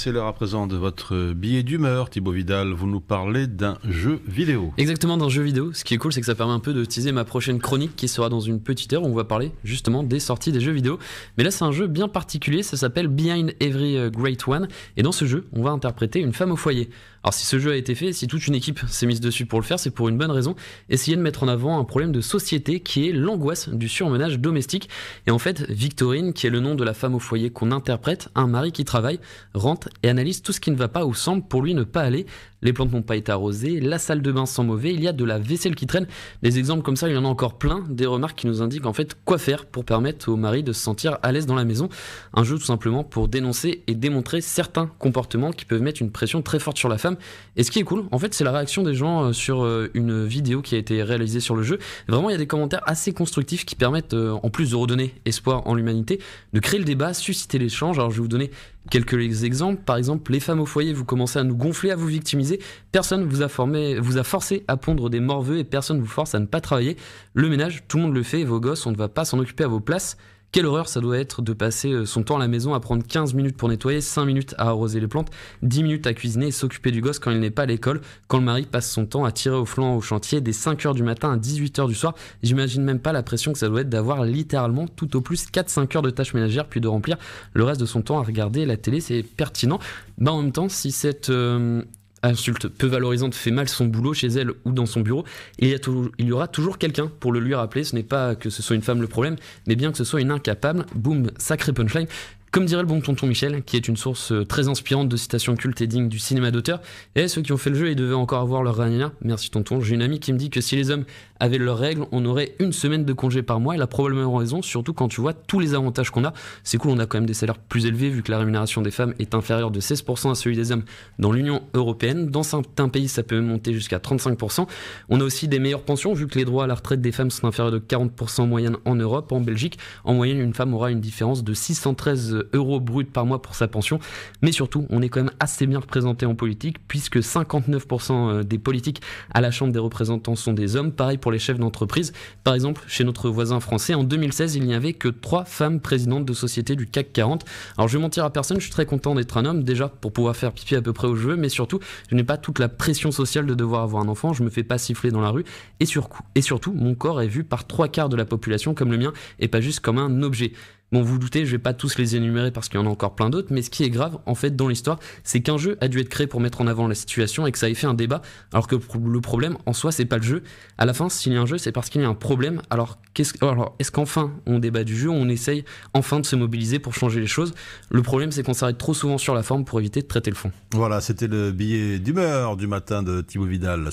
c'est l'heure à présent de votre billet d'humeur. Thibaut Vidal, vous nous parlez d'un jeu vidéo. Exactement, d'un jeu vidéo. Ce qui est cool, c'est que ça permet un peu de teaser ma prochaine chronique qui sera dans une petite heure où on va parler justement des sorties des jeux vidéo. Mais là, c'est un jeu bien particulier, ça s'appelle Behind Every Great One. Et dans ce jeu, on va interpréter une femme au foyer. Alors si ce jeu a été fait, si toute une équipe s'est mise dessus pour le faire, c'est pour une bonne raison. Essayer de mettre en avant un problème de société qui est l'angoisse du surmenage domestique. Et en fait, Victorine, qui est le nom de la femme au foyer qu'on interprète, a un mari qui travaille, rentre et analyse tout ce qui ne va pas ou semble pour lui ne pas aller. Les plantes n'ont pas été arrosées, la salle de bain sent mauvais, il y a de la vaisselle qui traîne. Des exemples comme ça, il y en a encore plein, des remarques qui nous indiquent en fait quoi faire pour permettre au mari de se sentir à l'aise dans la maison. Un jeu tout simplement pour dénoncer et démontrer certains comportements qui peuvent mettre une pression très forte sur la femme. Et ce qui est cool, en fait, c'est la réaction des gens sur une vidéo qui a été réalisée sur le jeu. Vraiment, il y a des commentaires assez constructifs qui permettent, en plus de redonner espoir en l'humanité, de créer le débat, susciter l'échange. Alors je vais vous donner quelques exemples. Par exemple, les femmes au foyer, vous commencez à nous gonfler, à vous victimiser. Personne vous a forcé à pondre des morveux et personne vous force à ne pas travailler. Le ménage, tout le monde le fait et vos gosses, on ne va pas s'en occuper à vos places. Quelle horreur ça doit être de passer son temps à la maison à prendre 15 minutes pour nettoyer, 5 minutes à arroser les plantes, 10 minutes à cuisiner et s'occuper du gosse quand il n'est pas à l'école, quand le mari passe son temps à tirer au flanc au chantier dès 5h du matin à 18h du soir. J'imagine même pas la pression que ça doit être d'avoir littéralement tout au plus 4-5 heures de tâches ménagères puis de remplir le reste de son temps à regarder la télé. C'est pertinent. En même temps, si cette insulte peu valorisante fait mal son boulot chez elle ou dans son bureau, il y aura toujours quelqu'un pour le lui rappeler. Ce n'est pas que ce soit une femme le problème, mais bien que ce soit une incapable. Boum, sacré punchline. Comme dirait le bon tonton Michel, qui est une source très inspirante de citations cultes et dignes du cinéma d'auteur. Et ceux qui ont fait le jeu, ils devaient encore avoir leur ranina. Merci tonton. J'ai une amie qui me dit que si les hommes avaient leurs règles, on aurait une semaine de congé par mois. Elle a probablement raison, surtout quand tu vois tous les avantages qu'on a. C'est cool, on a quand même des salaires plus élevés vu que la rémunération des femmes est inférieure de 16% à celui des hommes dans l'Union européenne. Dans certains pays, ça peut monter jusqu'à 35%. On a aussi des meilleures pensions vu que les droits à la retraite des femmes sont inférieurs de 40% en moyenne en Europe. En Belgique, en moyenne, une femme aura une différence de 613 euros brut par mois pour sa pension. Mais surtout, on est quand même assez bien représenté en politique puisque 59% des politiques à la Chambre des représentants sont des hommes. Pareil pour les chefs d'entreprise. Par exemple, chez notre voisin français, en 2016, il n'y avait que 3 femmes présidentes de sociétés du CAC 40. Alors je vais mentir à personne, je suis très content d'être un homme, déjà pour pouvoir faire pipi à peu près où je veux, mais surtout, je n'ai pas toute la pression sociale de devoir avoir un enfant, je me fais pas siffler dans la rue, et surtout, mon corps est vu par 3/4 de la population comme le mien, et pas juste comme un objet. Bon, vous doutez, je vais pas tous les énumérer parce qu'il y en a encore plein d'autres, mais ce qui est grave, en fait, dans l'histoire, c'est qu'un jeu a dû être créé pour mettre en avant la situation et que ça ait fait un débat, alors que le problème, en soi, c'est pas le jeu. À la fin, s'il y a un jeu, c'est parce qu'il y a un problème. Alors, est-ce qu'enfin, on débat du jeu, on essaye enfin de se mobiliser pour changer les choses? Le problème, c'est qu'on s'arrête trop souvent sur la forme pour éviter de traiter le fond. Voilà, c'était le billet d'humeur du matin de Thibaut Vidal.